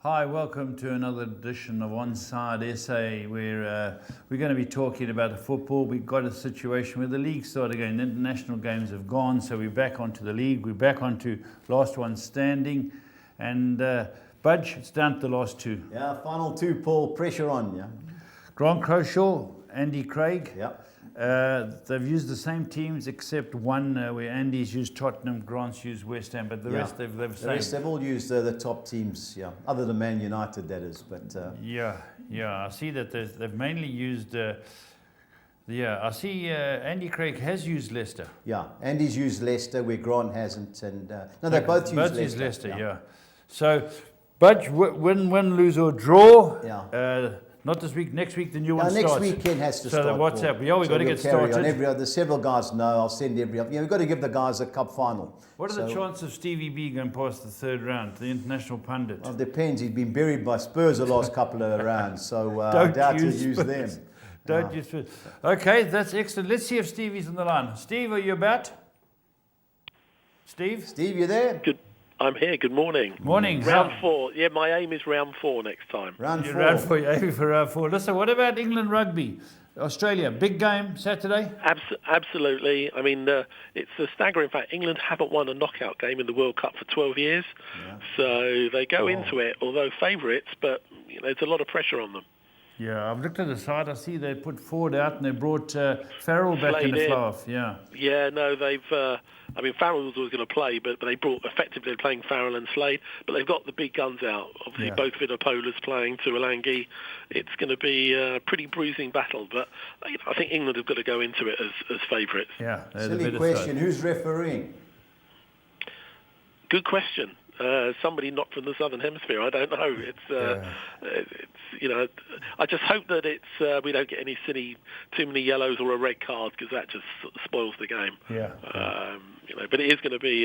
Hi, welcome to another edition of Onside SA, where we're going to be talking about the football. We've got a situation where the league started again. The international games have gone, so we're back onto the league. We're back onto last one standing. And Budge, it's down to the last two. Yeah, final two, Paul. Pressure on, yeah. Grant Croshaw, Andy Craig. Yeah. They've used the same teams except one where Andy's used Tottenham, Grant's used West Ham, but the rest they've they've all used the top teams, yeah. Other than Man United, that is. But I see that they've mainly used. I see Andy Craig has used Leicester. Yeah, Andy's used Leicester where Grant hasn't, and no, they both used Leicester. Yeah. So, Budge, win, lose or draw. Yeah. Not this week. Next week, the new one next starts. Next weekend has to start. So the WhatsApp. Paul. Yeah, we've got to get started. There's several guys know. I'll send every. We've got to give the guys a cup final. What are the chances of Stevie B going past the third round, the international pundit? Well, it depends. He's been buried by Spurs the last couple of rounds, so I doubt he'll use them. Don't use Spurs. Okay, that's excellent. Let's see if Stevie's on the line. Steve, are you about? Steve, you there? Good. I'm here. Good morning. Morning. Round 4. Yeah, my aim is round 4 next time. Round 4. You're aiming for round 4. Listen, what about England rugby? Australia, big game Saturday? Absolutely. I mean, it's a staggering fact. England haven't won a knockout game in the World Cup for 12 years. Yeah. So they go into it, although favourites, but there's a lot of pressure on them. Yeah, I've looked at the side. I see they put Ford out and they brought Farrell back in the flow-off. Yeah. Yeah, no, they've... Farrell was always going to play, but they brought effectively playing Farrell and Slade. But they've got the big guns out. Obviously, both Vinopolas playing to Alangi. It's going to be a pretty bruising battle. But I think England have got to go into it as favourites. Yeah. Silly question. Who's refereeing? Good question. Somebody not from the Southern Hemisphere. I don't know. It's I just hope that we don't get any too many yellows or a red card, because that just spoils the game. Yeah. But it is going to be.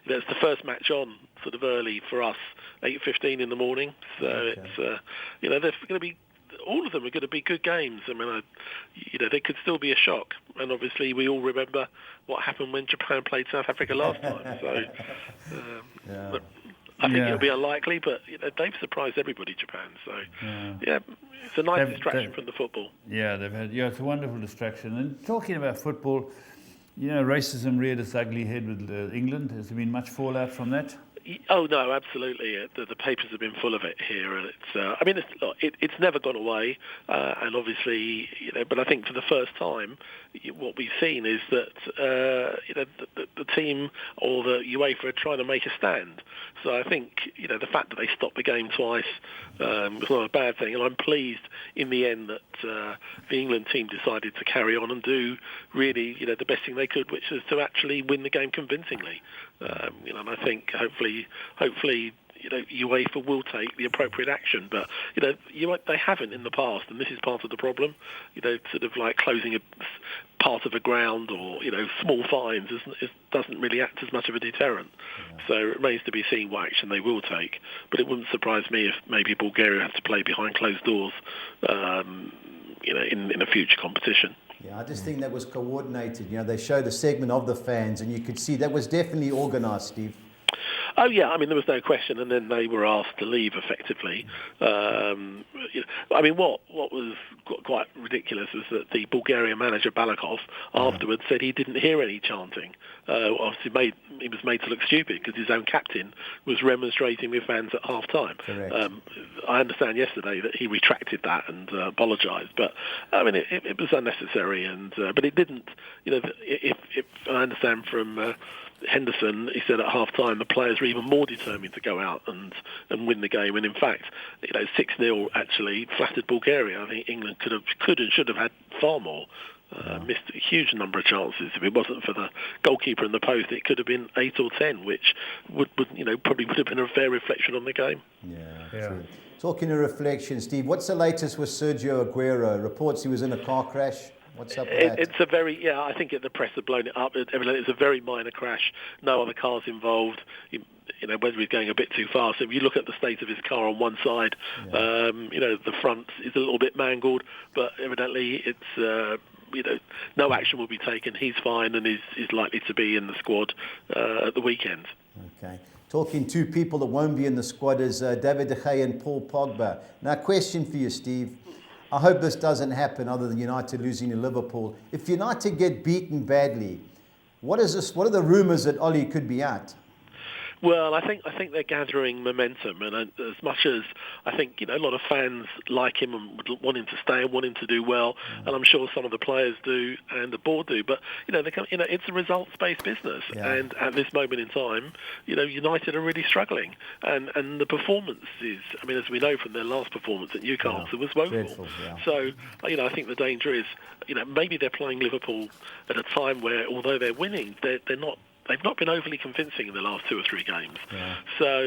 It's the first match on sort of early for us, 8:15 in the morning. So it's they're going to be. All of them are going to be good games. I mean, they could still be a shock. And obviously, we all remember what happened when Japan played South Africa last time. So, but I think it'll be unlikely. But they've surprised everybody, Japan. So, it's a nice distraction from the football. Yeah, they've had. Yeah, it's a wonderful distraction. And talking about football, racism reared its ugly head with England. Has there been much fallout from that? Oh no, absolutely. The papers have been full of it here, and it's never gone away. And obviously, but I think for the first time, what we've seen is that the team or the UEFA are trying to make a stand. So I think the fact that they stopped the game twice was not a bad thing, and I'm pleased in the end that the England team decided to carry on and do really the best thing they could, which is to actually win the game convincingly. And I think hopefully UEFA will take the appropriate action, but they haven't in the past, and this is part of the problem. Sort of like closing a part of a ground or small fines doesn't really act as much of a deterrent. So it remains to be seen what action they will take. But it wouldn't surprise me if maybe Bulgaria has to play behind closed doors, in a future competition. Yeah, I just think that was coordinated. They showed a segment of the fans, and you could see that was definitely organised, Steve. Oh yeah, I mean there was no question, and then they were asked to leave effectively. I mean what was quite ridiculous was that the Bulgarian manager Balakov afterwards said he didn't hear any chanting. Obviously he was made to look stupid because his own captain was remonstrating with fans at half time. I understand yesterday that he retracted that and apologised, but I mean it was unnecessary, and but it didn't. If I understand from Henderson, he said at half-time the players were even more determined to go out and win the game, and in fact 6-0 actually flattered Bulgaria. I think England could and should have had far more. Missed a huge number of chances. If it wasn't for the goalkeeper in the post, it could have been 8 or 10, which would probably would have been a fair reflection on the game. Yeah. True. Talking of reflection, Steve, what's the latest with Sergio Aguero? Reports he was in a car crash. What's up with that? It's a very, I think the press have blown it up. It's a very minor crash. No other cars involved. Whether he's going a bit too fast. If you look at the state of his car on one side, the front is a little bit mangled, but evidently it's, no action will be taken. He's fine and is likely to be in the squad at the weekend. Okay. Talking two people that won't be in the squad is David De Gea and Paul Pogba. Now, question for you, Steve. I hope this doesn't happen other than United losing to Liverpool. If United get beaten badly, what is this? What are the rumours that Ollie could be out? Well, I think they're gathering momentum, and as much as I think a lot of fans like him and would want him to stay and want him to do well, and I'm sure some of the players do and the board do. But it's a results-based business, and at this moment in time, United are really struggling, and the performance is, as we know from their last performance at Newcastle, was woeful. Dreadful, So I think the danger is, maybe they're playing Liverpool at a time where, although they're winning, they've not been overly convincing in the last 2 or 3 games. Yeah. So,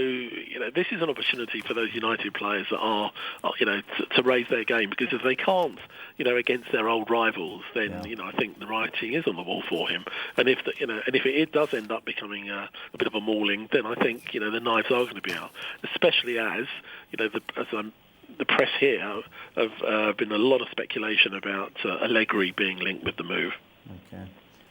this is an opportunity for those United players that are to raise their game, because if they can't, against their old rivals, then, I think the writing is on the wall for him. And if it does end up becoming a bit of a mauling, then I think, the knives are going to be out, especially as, the press here have been a lot of speculation about Allegri being linked with the move. Okay.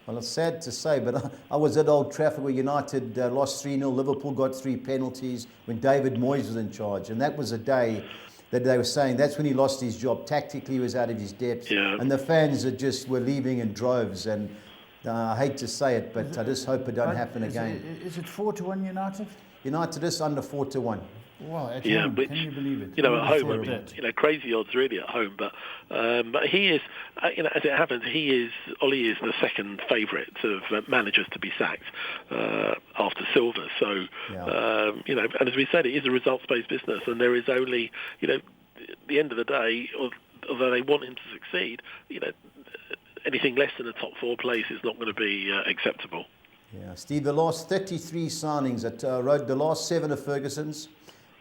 Well, it's sad to say, but I was at Old Trafford where United lost 3-0. Liverpool got 3 penalties when David Moyes was in charge. And that was a day that they were saying that's when he lost his job. Tactically, he was out of his depth. Yeah. And the fans were leaving in droves. And I hate to say it, but I just hope it don't happen again. Is it 4-1 United? United is under 4-1. Wow, at home, can you believe it? At home, crazy odds really at home. But he is, as it happens, Ollie is the second favourite of managers to be sacked after Silva. So, and as we said, it is a results-based business, and there is only, at the end of the day, although they want him to succeed, anything less than a top 4 place is not going to be acceptable. Yeah, Steve, the last 33 signings at the last 7 of Ferguson's.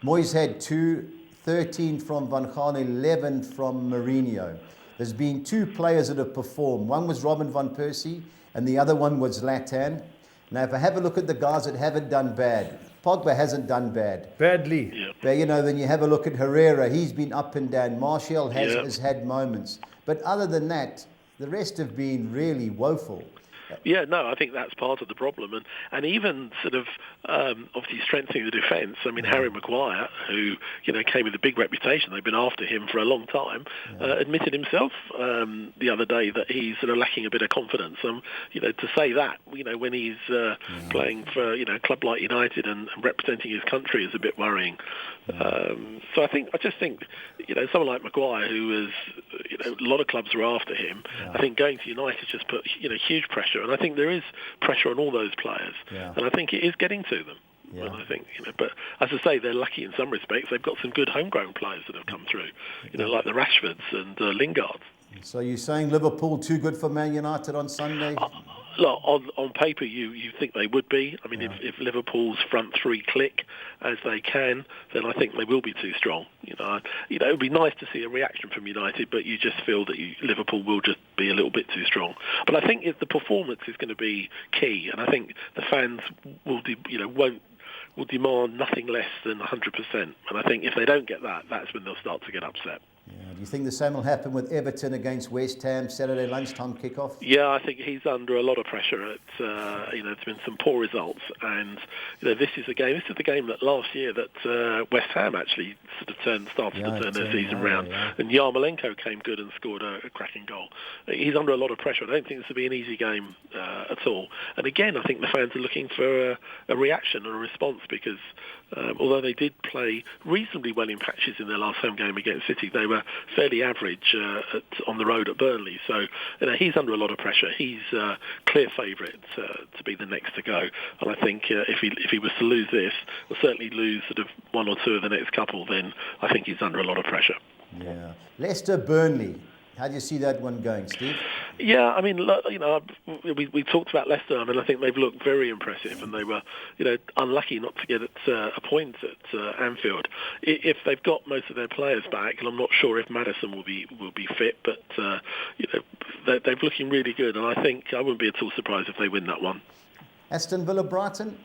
Moyes had 2, 13 from Van Gaal, 11 from Mourinho. There's been 2 players that have performed. One was Robin van Persie, and the other one was Zlatan. Now, if I have a look at the guys that haven't done bad, Pogba hasn't done bad. Badly. Yeah. But, then you have a look at Herrera. He's been up and down. Martial has had moments. But other than that, the rest have been really woeful. Yeah, no, I think that's part of the problem, and even sort of obviously strengthening the defence. Harry Maguire, who came with a big reputation, they've been after him for a long time, admitted himself the other day that he's sort of lacking a bit of confidence. To say that when he's playing for a club like United and representing his country is a bit worrying. So I just think someone like Maguire, who is a lot of clubs are after him. I think going to United just put huge pressure. And I think there is pressure on all those players, and I think it is getting to them. Yeah. And I think, but as I say, they're lucky in some respects. They've got some good homegrown players that have come through, like the Rashfords and Lingards. So you're saying Liverpool too good for Man United on Sunday? Look, on paper, you think they would be. If Liverpool's front 3 click as they can, then I think they will be too strong. It would be nice to see a reaction from United, but you just feel that Liverpool will just be a little bit too strong. But I think the performance is going to be key, and I think the fans will demand nothing less than 100%. And I think if they don't get that, that's when they'll start to get upset. Yeah. Do you think the same will happen with Everton against West Ham Saturday lunchtime kickoff? Yeah, I think he's under a lot of pressure. There's been some poor results, and this is the game that last year that West Ham actually sort of started to turn their season round. Yeah. And Yarmolenko came good and scored a cracking goal. He's under a lot of pressure. I don't think this will be an easy game at all. And again, I think the fans are looking for a reaction or a response, because although they did play reasonably well in patches in their last home game against City, they were fairly average on the road at Burnley. So he's under a lot of pressure. He's clear favourite to be the next to go. And I think if he was to lose this, or certainly lose sort of 1 or 2 of the next couple, then I think he's under a lot of pressure. Yeah. Leicester Burnley. How do you see that one going, Steve? Yeah, we talked about Leicester. I think they've looked very impressive, and they were, unlucky not to get a point at Anfield. If they've got most of their players back, and I'm not sure if Maddison will be fit, but they're looking really good, and I think I wouldn't be at all surprised if they win that one. Aston Villa Brighton.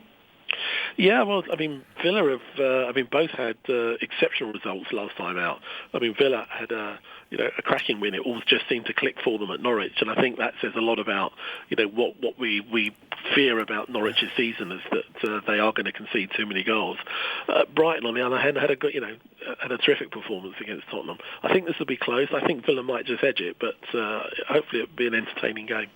Yeah, well, I mean, Villa have, both had exceptional results last time out. I mean, Villa had a cracking win. It all just seemed to click for them at Norwich, and I think that says a lot about, what we fear about Norwich's season is that they are going to concede too many goals. Brighton, on the other hand, had a terrific performance against Tottenham. I think this will be close. I think Villa might just edge it, but hopefully it'll be an entertaining game.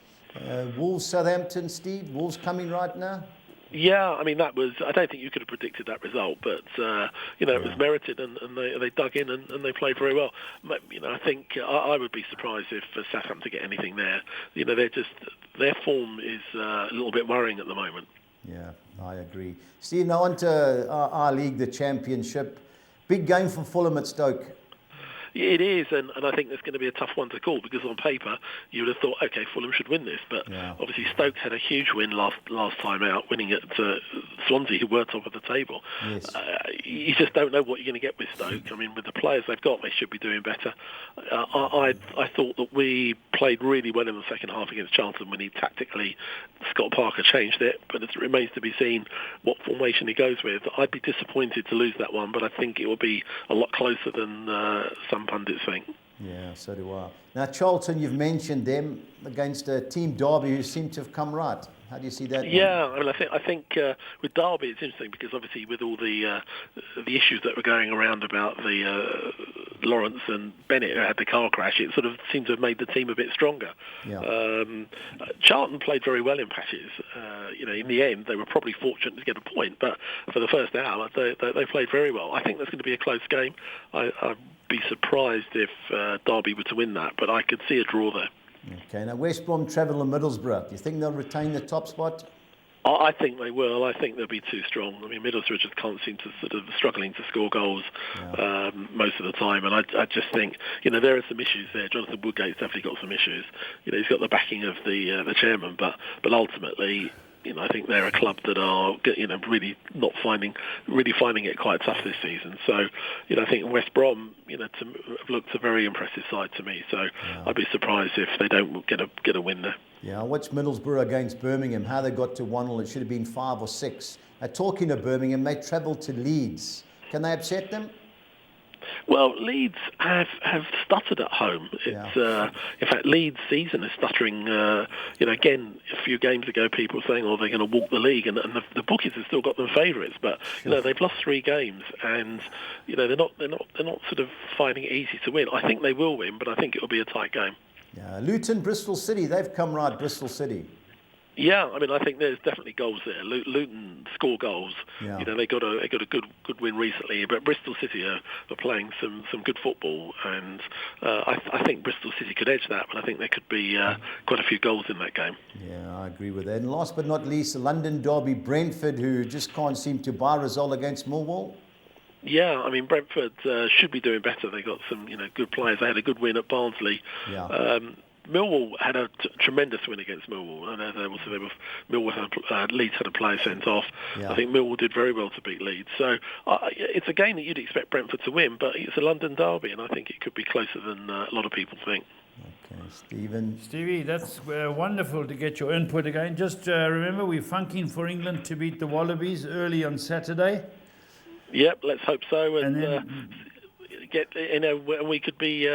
Wolves, Southampton, Steve. Wolves coming right now. Yeah, I mean, I don't think you could have predicted that result, but, it was merited and they dug in and they played very well. I think I would be surprised if Southampton get anything there. Their form is a little bit worrying at the moment. Yeah, I agree. Steve, now on to our league, the Championship. Big game for Fulham at Stoke. It is, and I think there's going to be a tough one to call because on paper you would have thought, okay, Fulham should win this, but obviously Stoke had a huge win last time out, winning at Swansea, who were top of the table. Yes. You just don't know what you're going to get with Stoke. I mean, with the players they've got, they should be doing better. I thought that we played really well in the second half against Charlton when tactically Scott Parker changed it, but it remains to be seen what formation he goes with. I'd be disappointed to lose that one, but I think it will be a lot closer than some pundits think. Yeah, so do I. Now, Charlton, you've mentioned them against a team Derby who seem to have come right. How do you see that? Yeah, I mean, I think with Derby it's interesting because obviously with all the issues that were going around about the Lawrence and Bennett who had the car crash, it sort of seemed to have made the team a bit stronger. Yeah. Charlton played very well in patches. In the end they were probably fortunate to get a point, but for the first hour they played very well. I think that's going to be a close game. I'd be surprised if Derby were to win that, but I could see a draw there. Okay, now West Brom travel to Middlesbrough. Do you think they'll retain the top spot? I think they will. I think they'll be too strong. I mean, Middlesbrough just can't seem to sort of struggling to score goals most of the time, and I just think there are some issues there. Jonathan Woodgate's definitely got some issues. He's got the backing of the chairman, but ultimately, I think they're a club that are really finding it quite tough this season. So I think West Brom looked a very impressive side to me. So I'd be surprised if they don't get a win there. Yeah, I watched Middlesbrough against Birmingham, how they got to 1-0. It should have been 5 or 6. Talking of Birmingham, they travelled to Leeds. Can they upset them? Well, Leeds have stuttered at home. It's in fact, Leeds' season is stuttering. Again, a few games ago, people were saying, "Oh, they're going to walk the league," and the bookies have still got them favourites. But they've lost 3 games, and they're not sort of finding it easy to win. I think they will win, but I think it will be a tight game. Yeah, Luton, Bristol City, they've come right. Bristol City. Yeah, I mean, I think there's definitely goals there. Luton score goals. Yeah. They got a good win recently, but Bristol City are playing some good football, and I think Bristol City could edge that, but I think there could be quite a few goals in that game. Yeah, I agree with that. And last but not least, the London derby, Brentford, who just can't seem to buy a result against Millwall. Yeah, I mean, Brentford should be doing better. They got some good players. They had a good win at Barnsley. Yeah. Millwall had a tremendous win against Millwall. I know Leeds had a player sent off. Yeah. I think Millwall did very well to beat Leeds. So it's a game that you'd expect Brentford to win, but it's a London derby, and I think it could be closer than a lot of people think. Okay, Stephen. Stevie, that's wonderful to get your input again. Just remember, we're funking for England to beat the Wallabies early on Saturday. Yep, let's hope so, And then, and we could be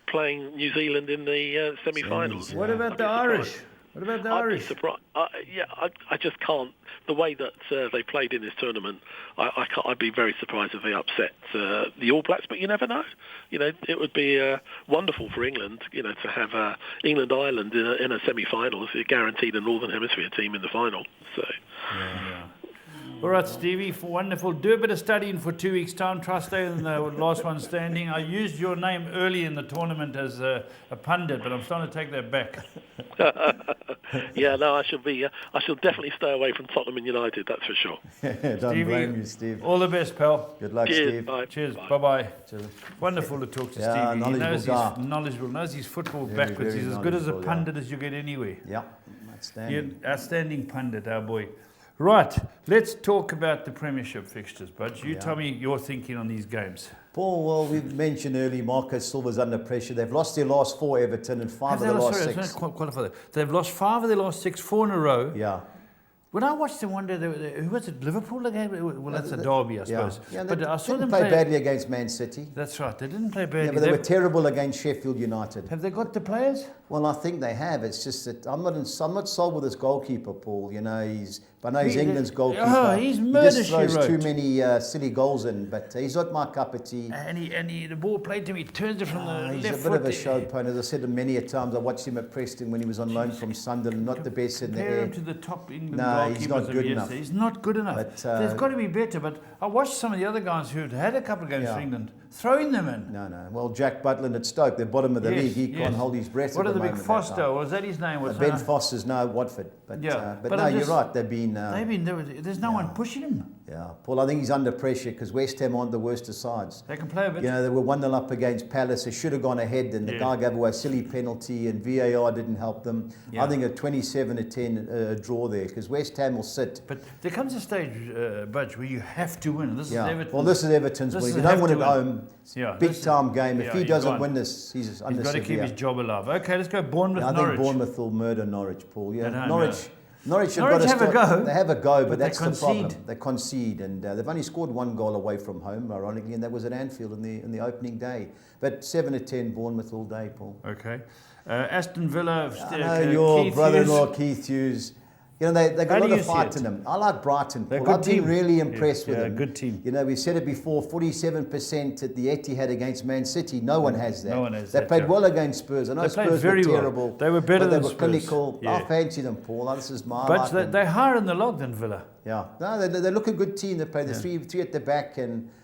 playing New Zealand in the semi-finals. what about the Irish? What about the Irish? I'd be surprised. I just can't. The way that they played in this tournament, I'd be very surprised if they upset the All Blacks. But you never know. It would be wonderful for England. To have England-Ireland in a semi-final. It's guaranteed a Northern Hemisphere team in the final. So. Yeah. All right, Stevie, wonderful. Do a bit of studying for 2 weeks' time. Try stay in the last one standing. I used your name early in the tournament as a pundit, but I'm starting to take that back. Yeah, no, I shall definitely stay away from Tottenham and United, that's for sure. Don't blame you, Steve. All the best, pal. Good luck, Cheers, Steve. bye. Cheers. Bye. Bye-bye. Cheers. Wonderful to talk to Yeah, Stevie. He knows knowledgeable he's guy. knowledgeable, knows his football Very, backwards. very He's as good as a knowledgeable, pundit as you get anywhere. Yeah, outstanding. Outstanding pundit, our boy. Right, let's talk about the Premiership fixtures, Budge. You tell me your thinking on these games. Paul, well, we mentioned earlier, Marcus Silva's under pressure. They've lost their last 4, Everton, and 5 of the last 6. They've lost 5 of their last 6, 4 in a row. Yeah. When I watched them one day, who was it? Liverpool again? Well, that's a derby, I suppose. Yeah, but I saw them play badly against Man City. That's right. They didn't play badly. Yeah, but they were terrible against Sheffield United. Have they got the players? Well, I think they have. It's just that I'm not sold with this goalkeeper, Paul. You know, I know he's England's goalkeeper. Oh, he's murder, he just throws too many silly goals in, but he's not my cup of tea. And the ball played to him, he turns it from the left foot. He's a bit of a show pony. As I said many a times, I watched him at Preston when he was on loan from Sunderland. Not the best in the air. Compare him to the top England No, he's not goalkeepers good of enough. He's not good enough. But, there's got to be better. But I watched some of the other guys who'd had a couple of games for England, throwing them in. No. Well, Jack Butland at Stoke, they're bottom of the league. He can't hold his breath What at are the moment. big Foster? Was that his name? Ben Foster's now at Watford. But, but no, you're right. They've been... there's no one pushing him. Yeah, Paul, I think he's under pressure because West Ham aren't the worst of sides. They can play a bit. You know, they were 1-0 up against Palace. They should have gone ahead, and the guy gave away a silly penalty, and VAR didn't help them. I think a 27-10 draw there because West Ham will sit. But there comes a stage, Budge, where you have to win. This is Everton. Well, this is Everton's win. If you don't win at home, big-time game. If he doesn't win this, he's under got to keep his job alive. Okay, let's go Bournemouth, I Norwich. think Bournemouth will murder Norwich, Paul. Yeah, Norwich have a go. They have a go, but that's they the problem. They concede, and they've only scored 1 goal away from home, ironically, and that was at Anfield in the opening day. But 7-10, Bournemouth all day, Paul. Okay, Aston Villa. Your brother-in-law Keith Hughes. You know, they got a lot of fight in them. I like Brighton. I've been really impressed with them. Good team. You know, we've said it before, 47% at the Etihad against Man City. No one has that. No one has they that. played well against Spurs. I know Spurs were terrible. Well. They were better than Spurs. They were clinical. Yeah. I fancy them, Paul. This is my But they're higher in the log than Villa. Yeah. No, they look a good team. They play the three at the back.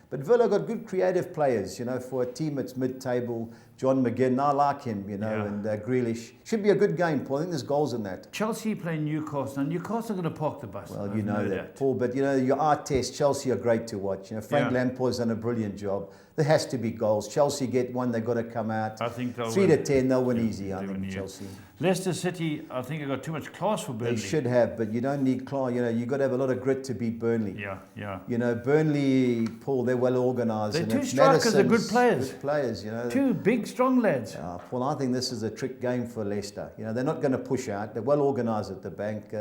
But Villa got good creative players, you know, for a team that's mid-table. John McGinn, I like him, you know, and Grealish. Should be a good game, Paul. I think there's goals in that. Chelsea playing Newcastle. Now, Newcastle are going to park the bus. Well, you know that, Paul. But, you know, your eye test, Chelsea are great to watch. You know, Frank Lampard's done a brilliant job. There has to be goals. Chelsea get one, they've got to come out. I think they'll 3-10, they'll win easy, I think, Chelsea. Leicester City, I think have got too much class for Burnley. They should have, but you don't need class. You know, you've got to have a lot of grit to beat Burnley. Yeah. You know, Burnley, Paul, they're well organised. They're two strikers, they're good players. Good players, you know. Two big, strong lads. Paul, I think this is a trick game for Leicester. You know, they're not going to push out. They're well organised at the bank.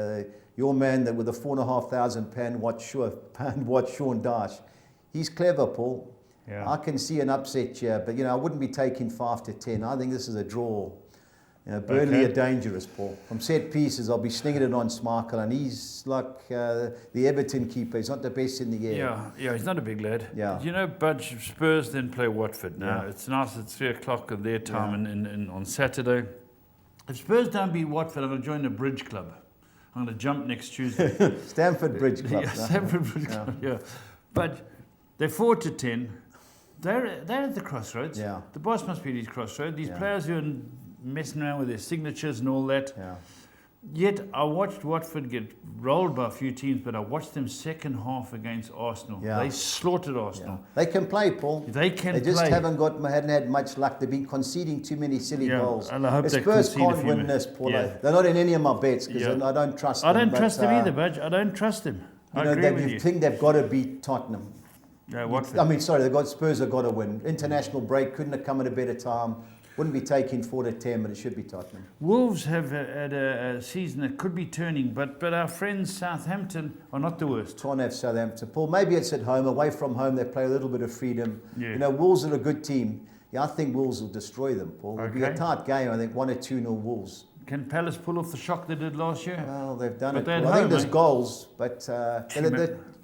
Your man that with a £4,500 watch Sean Dyche, he's clever, Paul. Yeah. I can see an upset here, but you know, I wouldn't be taking 5-10. I think this is a draw. You know, Burnley are dangerous, Paul. From set pieces, I'll be slinging it on Schmeichel, and he's like the Everton keeper. He's not the best in the air. Yeah, he's not a big lad. Yeah. You know, but Spurs then play Watford. Now, it's nice at 3 o'clock at their time on Saturday. If Spurs don't beat Watford, I'm going to join the Bridge Club. I'm going to jump next Tuesday. Stamford Bridge Club. Stamford Bridge Club, yeah. But they're 4-10. They're at the crossroads. Yeah. The boss must be at his crossroads. These players who are messing around with their signatures and all that. Yeah. Yet I watched Watford get rolled by a few teams, but I watched them second half against Arsenal. Yeah. They slaughtered Arsenal. Yeah. They can play, Paul. They just hadn't had much luck. They've been conceding too many silly goals. And I hope they Spurs can't win this, Paul. They're not in any of my bets because I don't trust them. I don't trust them either, Budge. I don't trust them. You think they've got to beat Tottenham. Yeah, Watford. I mean, sorry, Spurs have got to win. International break couldn't have come at a better time. Wouldn't be taking 4-10, but it should be Tottenham. Wolves have had a season that could be turning, but our friends Southampton are not the worst. Can't have Southampton. Paul, maybe it's at home. Away from home, they play a little bit of freedom. Yeah. You know, Wolves are a good team. Yeah, I think Wolves will destroy them, Paul. It'll be a tight game. I think 1 or 2-0 Wolves. Can Palace pull off the shock they did last year? Well, they've done it. I think there's goals, but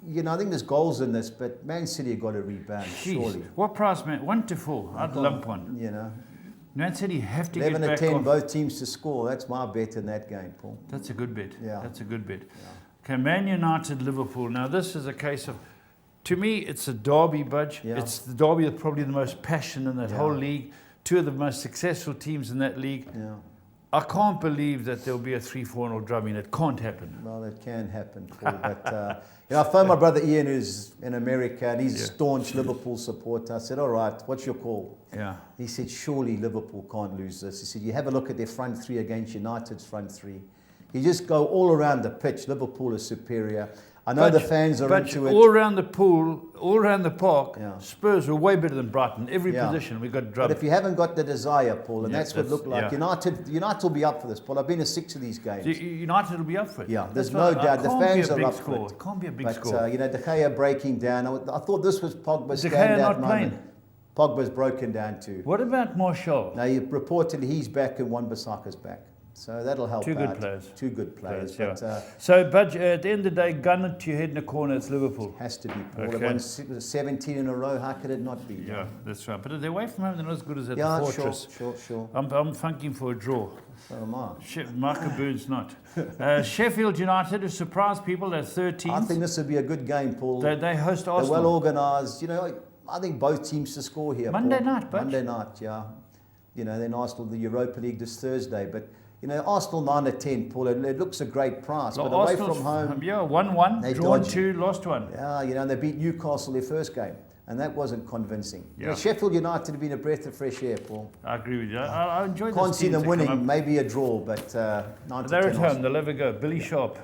you know, I think there's goals in this. But Man City have got to rebound. Surely. What price, man? 1-4. I'd lump one. You know. Man City have to get back 11-10, off. both teams to score. That's my bet in that game, Paul. That's a good bet. Yeah. That's a good bet. Yeah. Okay, Man United, Liverpool. Now, this is a case of, to me, it's a derby, Budge. Yeah. It's the derby with probably the most passion in that whole league. Two of the most successful teams in that league. Yeah. I can't believe that there'll be a 3-4-0 drubbing. It can't happen. Well, it can happen, Paul. But you know, I phoned my brother Ian, who's in America, and he's a staunch Liverpool supporter. I said, "All right, what's your call?" Yeah. He said, "Surely Liverpool can't lose this." He said, "You have a look at their front three against United's front three. You just go all around the pitch. Liverpool is superior. I know the fans are into it. All around the pool, all around the park, Yeah. Spurs were way better than Brighton. Every Yeah. position we got But drubbed. if you haven't got the desire, Paul, and Yeah, that's what it looked like. yeah. United will be up for this, Paul. I've been to 6 of these games. United will be up for it. Yeah, there's That's no right. doubt. The Can't be fans a are big up score. for it. Can't be a big But, score. De Gea breaking down. I thought this was Pogba's De Gea standout not moment. playing. Pogba's broken down too. What about Martial? Now, reportedly he's back and Wan-Bissaka's back. So that'll help Two good out. players. Two good players. Yeah. But So, but at the end of the day, gun it to your head in the corner, it's Liverpool. has to be, Paul. Okay. They won 17 in a row. How could it not be? Yeah, that's right. But they're away from home, they're not as good as at Yeah, the Fortress. sure. I'm funking for a draw. So am I. Michael Boone's not. Sheffield United, who surprised people, they're 13th. I think this would be a good game, Paul. They host They're Arsenal. well organised. You know, I think both teams to score here. Monday Paul. night, Butch. Monday night, yeah. You know, then Arsenal, the Europa League this Thursday. But, you know, Arsenal 9 to 10, Paul, it looks a great price. But away Arsenal's from home, yeah, 1-1, they drawn dodgy. 2, lost 1. yeah, you know, they beat Newcastle their first game. And that wasn't convincing. You know, Yeah. Sheffield United have been a breath of fresh air, Paul. I agree with you. I enjoy Can't this see team them to come winning, up. maybe a draw, but 9 to They're 10 at home, Arsenal. they'll have a go. Billy Sharp.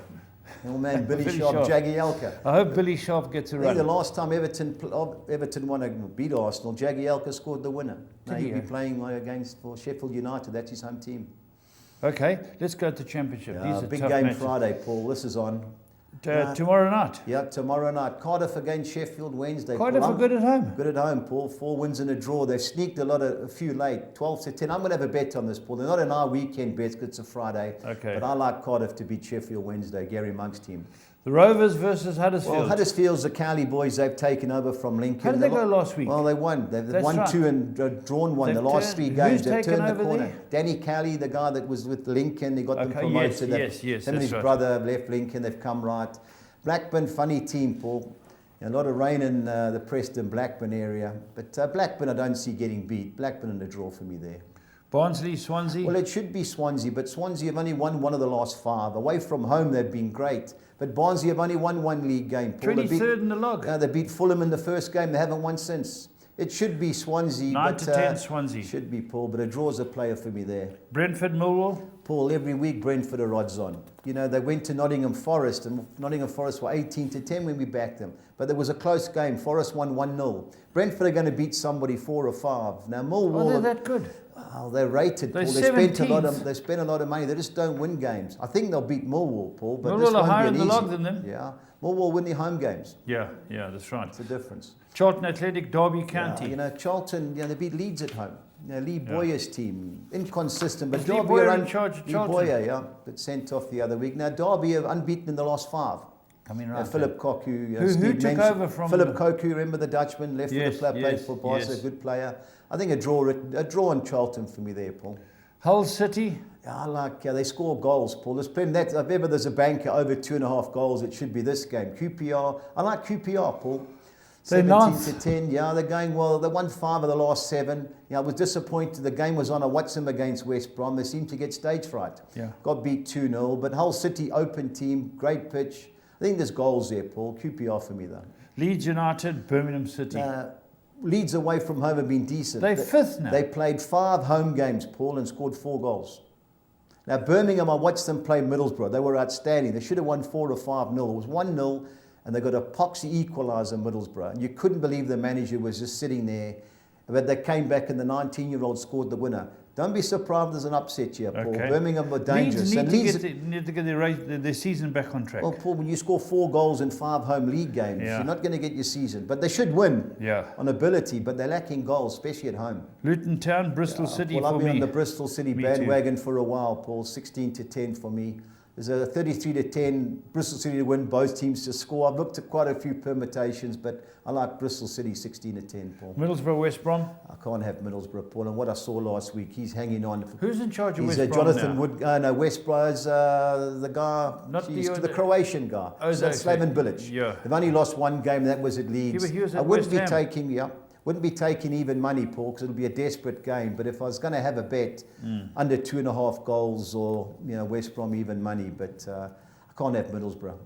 Oh man, Billy Billy Sharp, Sharp. Jagielka. I hope Billy Sharp gets a I think the run. last time Everton won beat Arsenal, Jagielka scored the winner. Now Did he, he'll be eh? playing against for Sheffield United. That's his home team. Okay, let's go to Championship. These are Big tough game matches. Friday, Paul. This is on. Tomorrow night. Yeah, tomorrow night. Cardiff against Sheffield Wednesday. Cardiff Paul. are good at home. Good at home, Paul. 4 wins and a draw. They've sneaked a few late, 12 to 10. I'm going to have a bet on this, Paul. They're not in our weekend bets because it's a Friday. Okay. But I like Cardiff to beat Sheffield Wednesday, Gary Monk's team. The Rovers versus Huddersfield. Well, Huddersfield's the Cowley boys. They've taken over from Lincoln. How did they go last week? Well, they won. They've That's won right. 2 and drawn 1 They've the last 3 turned- games. who's They've taken turned over the corner. there? Danny Cowley, the guy that was with Lincoln, he got them Okay, promoted. yes, Him and that's his right. brother have left Lincoln. They've come right. Blackburn, funny team, Paul. A lot of rain in the Preston, Blackburn area. But Blackburn I don't see getting beat. Blackburn in the draw for me there. Barnsley, Swansea. Well, it should be Swansea, but Swansea have only won 1 of the last 5. Away from home, they've been great. But Barnsley have only won 1 league game. Paul. They beat- 23rd in the log. they beat Fulham in the first game. They haven't won since. It should be Swansea. 9 but, to 10 Swansea. Should be, Paul, but a draw's a player for me there. Brentford, Millwall. Paul, every week Brentford are odds on. You know, they went to Nottingham Forest, and Nottingham Forest were 18 to 10 when we backed them. But there was a close game. Forest won 1-0. Brentford are going to beat somebody 4 or 5. Now, Millwall... Oh, they're that good. Oh, they're rated, They're Paul. They spent a lot 17th. of money. They just don't win games. I think they'll beat Millwall, Paul. But Millwall this are won't higher be in an the easy. log than them. Yeah, Millwall win their home games. Yeah, that's right. It's the difference. Charlton Athletic, Derby County. Yeah, you know, Charlton, they beat Leeds at home. You know, Lee Boyer's team, inconsistent, but Is Lee Derby Boyer are in charge of Lee Charlton? Boyer, yeah, but sent off the other week. Now Derby are unbeaten in the last 5. Coming right. Philip Koku, Who Steve took mentioned- over from Philip the- Koku? Remember the Dutchman left Yes, for the play, played yes, for Barca, yes. a good player. I think a draw on Charlton for me there, Paul. Hull City. Yeah, I like they score goals, Paul. There's plenty that if ever there's a banker over 2.5 goals, it should be this game. QPR, I like QPR, Paul. They're 17 ninth. to 10. Yeah, they're going well. They won 5 of the last 7. Yeah, I was disappointed. The game was on. I watched them against West Brom. They seemed to get stage fright. Yeah. Got beat 2-0. But Hull City, open team, great pitch. I think there's goals there, Paul. QPR for me, though. Leeds United, Birmingham City. Leeds away from home have been decent. They're 5th now. They played 5 home games, Paul, and scored 4 goals. Now, Birmingham, I watched them play Middlesbrough. They were outstanding. They should have won 4 or 5-0. It was 1-0, and they got a poxy equaliser, Middlesbrough. And you couldn't believe the manager was just sitting there. But they came back, and the 19-year-old scored the winner. Don't be surprised there's an upset here, Paul. Okay. Birmingham were dangerous. Leeds need to get their season back on track. Well, Paul, when you score 4 goals in 5 home league games, Yeah. you're not going to get your season. But they should win Yeah. on ability, but they're lacking goals, especially at home. Luton Town, Bristol City Well, I've for been on me. the Bristol City Me bandwagon for a while, Paul. 16 to 10 for me. There's a 33 to 10 Bristol City to win, both teams to score. I've looked at quite a few permutations, but I like Bristol City 16 to 10, Paul. Middlesbrough, West Brom. I can't have Middlesbrough, Paul. And what I saw last week, he's hanging on. Who's in charge of He's West Brom Jonathan now? Wood. No, West Brom's the guy, Not the Croatian guy. Oh, So that's okay. Slaven Bilic. Yeah. They've only lost 1 game, that was at Leeds. Yeah, but he was at I wouldn't West Ham. wouldn't be taking even money, Paul, because it'll be a desperate game. But if I was going to have a bet, under 2.5 goals or West Brom even money, but I can't have Middlesbrough.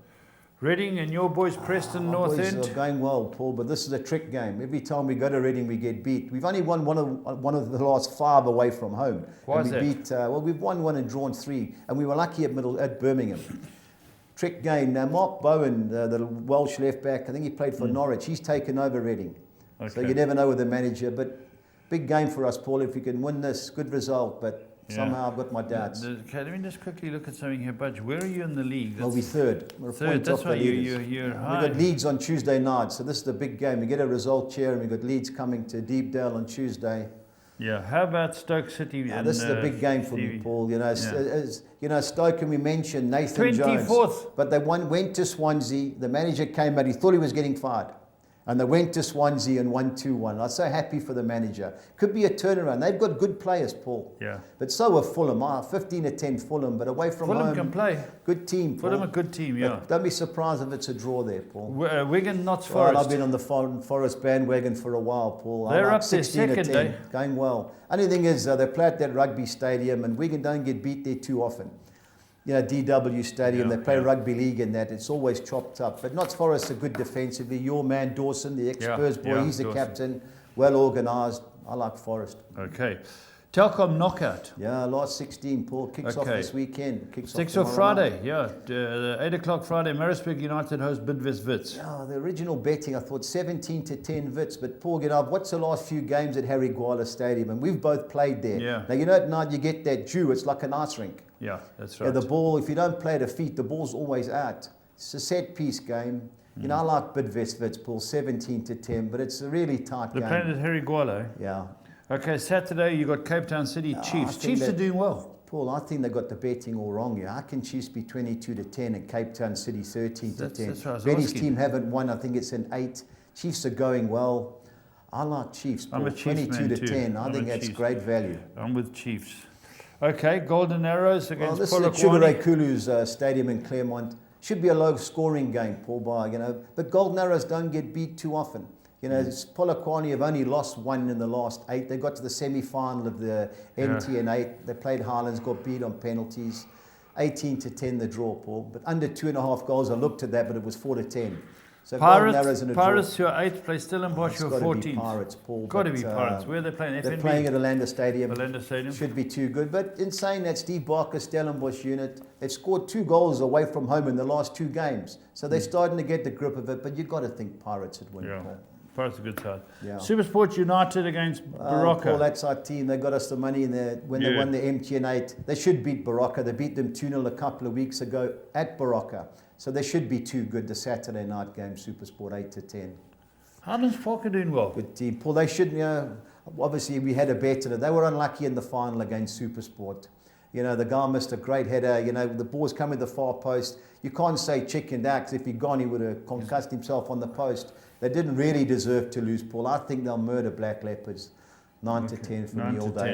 Reading and your boys, Preston Our North boys End. are going well, Paul, but this is a trick game. Every time we go to Reading, we get beat. We've only won one of the last 5 away from home. Why And is we that? beat, we've won 1 and drawn 3, and we were lucky at Birmingham. trick game. Now, Mark Bowen, the Welsh left back, I think he played for Norwich. He's taken over Reading. So Okay. you never know with the manager. But big game for us, Paul. If we can win this, good result. But somehow I've got my doubts. Okay, let me just quickly look at something here, Budge. Where are you in the league? Well, we're third. We're a third. point That's off why the leaders. you're We high. got Leeds on Tuesday night, so this is the big game. We get a result here, and we got Leeds coming to Deepdale on Tuesday. Yeah. How about Stoke City? Now, this is a big game for me, Stevie? Paul. You know, Stoke, and we mentioned Nathan 24th. Jones, but they went to Swansea. The manager came out; he thought he was getting fired, and they went to Swansea and won 2-1. I'm so happy for the manager. Could be a turnaround. They've got good players, Paul. Yeah. But so are Fulham. 15-10 Fulham, but away from Fulham home. can play. Good team, Paul. Fulham a good team, yeah. But don't be surprised if it's a draw there, Paul. Wigan, Notts Well, Forest. I've been on the Forest bandwagon for a while, Paul. They're I'm up there 16 to second, 10, eh? going well. Only thing is, they play at that rugby stadium, and Wigan don't get beat there too often. You know, DW Stadium, Yeah, they play yeah. rugby league in that. It's always chopped up. But Notts Forest are good defensively. Your man, Dawson, the ex-Spurs boy, he's the Dawson. captain, well organised. I like Forest. Okay. Telkom knockout. Yeah, last 16, Paul. Kicks off Okay. this weekend. Kicks 6 off of tomorrow Friday, night. yeah. 8 o'clock Friday, Maritzburg United host Bidvest Wits. Oh, the original betting, I thought 17 to 10 Wits, but Paul, you know, I've watched the last few games at Harry Gwala Stadium, and we've both played there. Yeah. Now, you know, at night you get that dew, it's like an ice rink. Yeah, that's Yeah, right. the ball, if you don't play the feet, the ball's always out. It's a set-piece game. You know, I like Bidvest Wits, Paul, 17 to 10, but it's a really tight They're game. playing at Harry Gwala. Yeah. Okay, Saturday you got Cape Town City I Chiefs. think Chiefs are that- doing well. Paul, I think they got the betting all wrong here. How can Chiefs be 22 to 10 and Cape Town City 13 to That's- 10? that's what I was Betty's asking. team haven't won. I think it's an 8. Chiefs are going well. I like Chiefs, Paul. I'm a Chiefs 22 man to too. 10. I I'm think a that's Chiefs great man. value. I'm with Chiefs. Okay, Golden Arrows Well, against this is at Sugar Polokwane. Ray Kulu's stadium in Claremont. Should be a low-scoring game, Paul, but Golden Arrows don't get beat too often. You know, Polokwane have only lost one in the last 8. They got to the semi-final of the MTN 8. They played Highlands, got beat on penalties. 18 to 10 the draw, Paul. But under 2.5 goals, I looked at that, but it was 4 to 10. So Golden Arrows in a Pirates who are 8th, play Stellenbosch draw. who are It's got to be 14th. Pirates, Paul. Got to but, be Pirates. Where are they playing? They're FNB? playing at Orlando Stadium. Orlando Stadium. Should be too good. But in saying that, Steve Barker's Stellenbosch unit, they've scored 2 goals away from home in the last 2 games. So they're starting to get the grip of it. But you've got to think Pirates would win, Yeah. Paul. Pirates are a good side. Yeah. Supersport United against Paul, Barocca. that's our team. They got us the money in there when they Yeah. won the MTN 8. They should beat Barocca. They beat them 2-0 a couple of weeks ago at Barocca. So they should be too good. The Saturday night game, Supersport 8 to 10. Highlands Park are doing well. Good team. Paul, they should, you know, obviously we had a bet in it. They were unlucky in the final against Supersport. You know, the guy missed a great header. You know, the ball's coming to the far post. You can't say chickened out, 'cause if he'd gone, he would have concussed himself on the post. They didn't really deserve to lose, Paul. I think they'll murder Black Leopards. 9 to 10 for 9 me all to day.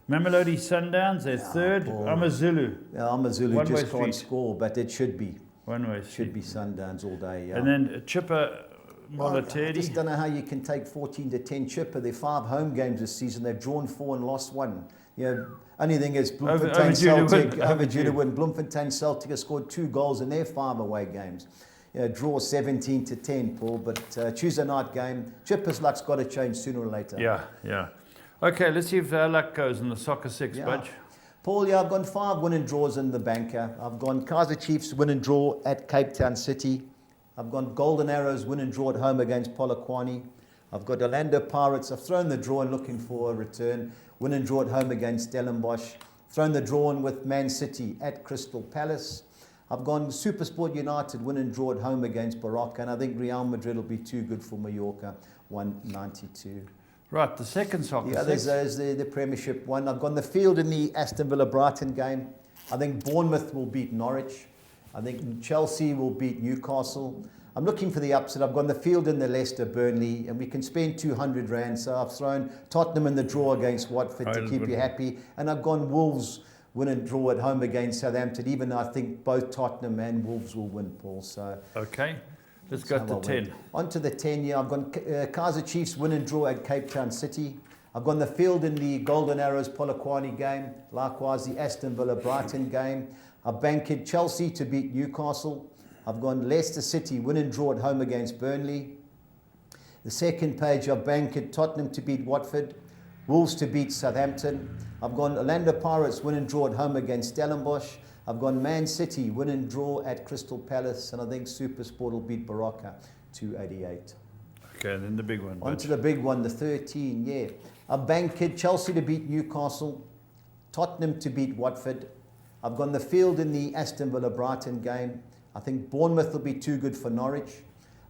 10. Mamelodi Sundowns, they're third. Paul. Amazulu, Yeah, Amazulu One-way just street. can't score, but it should be. one-way Should street. be Sundowns all day. Yeah. And then Chipper Well, I Molatedi. just don't know how you can take 14 to 10 Chipper. They're 5 home games this season. They've drawn 4 and lost 1. You know, only thing is Bloemfontein overdue to Celtic, win. overdue to Overdue. win. Bloemfontein Celtic have scored 2 goals in their 5 away games. You know, draw 17 to 10, Paul. But Tuesday night game, Chipper's luck's got to change sooner or later. Yeah, yeah. Okay, let's see if our luck goes in the Soccer 6, Yeah. Budge. Paul, yeah, I've gone 5 win and draws in the banker. I've gone Kaiser Chiefs win and draw at Cape Town City. I've gone Golden Arrows win and draw at home against Polokwane. I've got Orlando Pirates. I've thrown the draw and looking for a return. Win and draw at home against Stellenbosch. Thrown the draw in with Man City at Crystal Palace. I've gone Supersport United win and draw at home against Barocca. And I think Real Madrid will be too good for Mallorca. 192. Right, the second Soccer The others 6. is the Premiership one. I've gone the field in the Aston Villa-Brighton game. I think Bournemouth will beat Norwich. I think Chelsea will beat Newcastle. I'm looking for the upset. I've gone the field in the Leicester-Burnley, and we can spend 200 rand. So I've thrown Tottenham in the draw against Watford to keep you happy. And I've gone Wolves win and draw at home against Southampton, even though I think both Tottenham and Wolves will win, Paul. So Okay, let's go how to I 10. went. On to the 10, yeah. I've gone Kaiser Chiefs win and draw at Cape Town City. I've gone the field in the Golden Arrows Polokwane game. Likewise, the Aston Villa Brighton game. I've banked Chelsea to beat Newcastle. I've gone Leicester City win and draw at home against Burnley. The second page, I've banked Tottenham to beat Watford. Wolves to beat Southampton. I've gone Orlando Pirates win and draw at home against Stellenbosch. I've gone Man City, win and draw at Crystal Palace, and I think SuperSport will beat Baraka 288. Okay, then the big one. On to the big one, the 13, yeah. I've banked Chelsea to beat Newcastle, Tottenham to beat Watford. I've gone the field in the Aston Villa-Brighton game. I think Bournemouth will be too good for Norwich.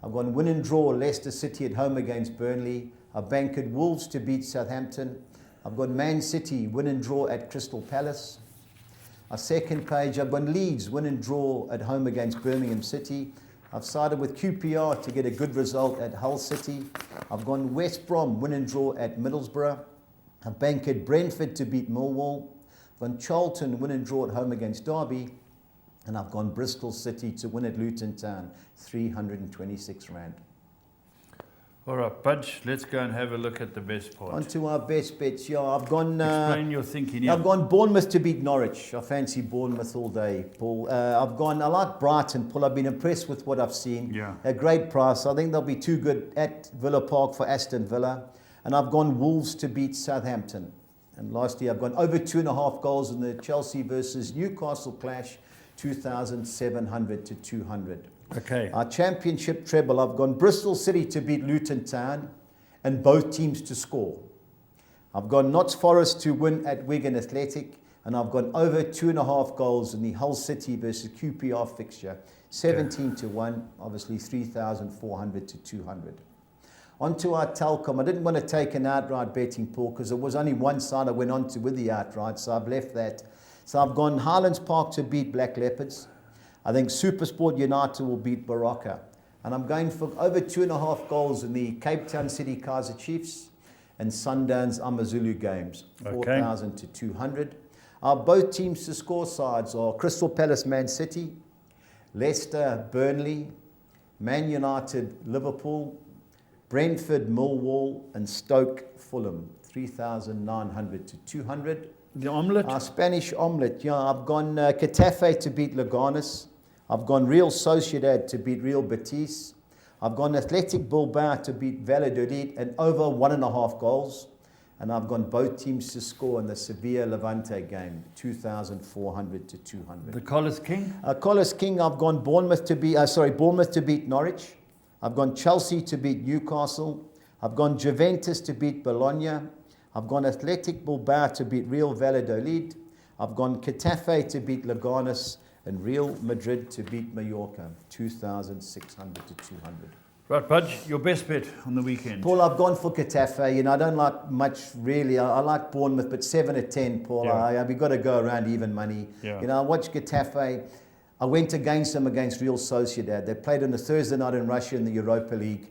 I've gone win and draw Leicester City at home against Burnley. I've banked Wolves to beat Southampton. I've got Man City win and draw at Crystal Palace. Our second page, I've gone Leeds win and draw at home against Birmingham City. I've sided with QPR to get a good result at Hull City. I've gone West Brom win and draw at Middlesbrough. I've banked Brentford to beat Millwall. I've gone Charlton win and draw at home against Derby. And I've gone Bristol City to win at Luton Town, 326 Rand. All right, Budge, let's go and have a look at the best part. On to our best bets. Yeah, I've gone... Explain your thinking. Yeah. I've gone Bournemouth to beat Norwich. I fancy Bournemouth all day, Paul. I like Brighton, Paul. I've been impressed with what I've seen. Yeah. A great price. I think they'll be too good at Villa Park for Aston Villa. And I've gone Wolves to beat Southampton. And lastly, I've gone over 2.5 goals in the Chelsea versus Newcastle clash, 2,700 to 200. Okay. Our championship treble, I've gone Bristol City to beat Luton Town and both teams to score. I've gone Notts Forest to win at Wigan Athletic, and I've gone over 2.5 goals in the Hull City versus QPR fixture, 17 to 1, obviously 3,400 to 200. On to our Telcom. I didn't want to take an outright betting, Paul, because there was only one side I went on to with the outright, so I've left that. So I've gone Highlands Park to beat Black Leopards. I think SuperSport United will beat Baraka. And I'm going for over 2.5 goals in the Cape Town City Kaizer Chiefs and Sundowns Amazulu games, 4,000 to 200. Our both teams to score sides are Crystal Palace Man City, Leicester Burnley, Man United Liverpool, Brentford Millwall, and Stoke Fulham, 3,900 to 200. The omelette? Our Spanish omelette, yeah. I've gone Getafe to beat Leganes. I've gone Real Sociedad to beat Real Betis. I've gone Athletic Bilbao to beat Valladolid and over 1.5 goals. And I've gone both teams to score in the Sevilla Levante game, 2,400 to 200. The Collis King? Collis King, I've gone Bournemouth to beat Norwich. I've gone Chelsea to beat Newcastle. I've gone Juventus to beat Bologna. I've gone Athletic Bilbao to beat Real Valladolid. I've gone Getafe to beat Leganes and Real Madrid to beat Mallorca, 2,600 to 200. Right, Budge, your best bet on the weekend. Paul, I've gone for Getafe. You know, I don't like much really. I like Bournemouth, but 7 to 10, Paul. Yeah. We've got to go around even money. Yeah. You know, I watched Getafe. I went against them against Real Sociedad. They played on a Thursday night in Russia in the Europa League.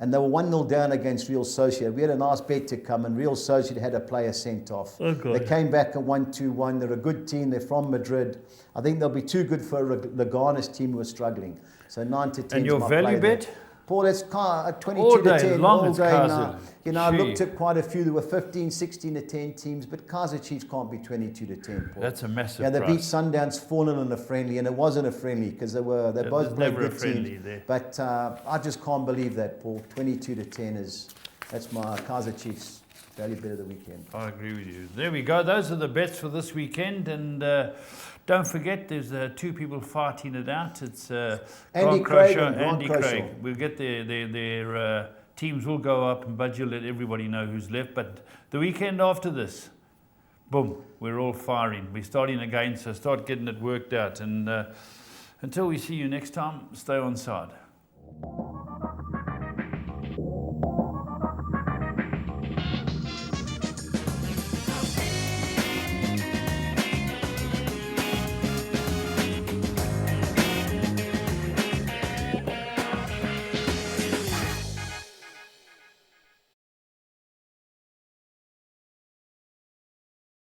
And they were 1-0 down against Real Sociedad. We had a nice bet to come, and Real Sociedad had a player sent off. Oh, God. They came back and won 2-1. They're a good team. They're from Madrid. I think they'll be too good for a Leganes team who are struggling. So 9 to 10. And your value bet? Paul, it's 22 all to day 10. long all it's day Kaiser. now. You know, I Gee. looked at quite a few. There were 15, 16 to 10 teams, but Kaizer Chiefs can't be 22 to 10, Paul. That's a massive Yeah, they beat price. Sundowns 4-0 in a friendly, and it wasn't a friendly because they both played never a good friendly teams. there. But I just can't believe that, Paul. 22 to 10 that's my Kaizer Chiefs value bet of the weekend. I agree with you. There we go. Those are the bets for this weekend. And don't forget, there's 2 people fighting it out. It's Andy Grant Craig Crusher, and Grant Andy Crusher. Craig. We'll get their teams will go up, and Budge will let everybody know who's left. But the weekend after this, boom, we're all firing. We're starting again, so start getting it worked out. And until we see you next time, stay on side.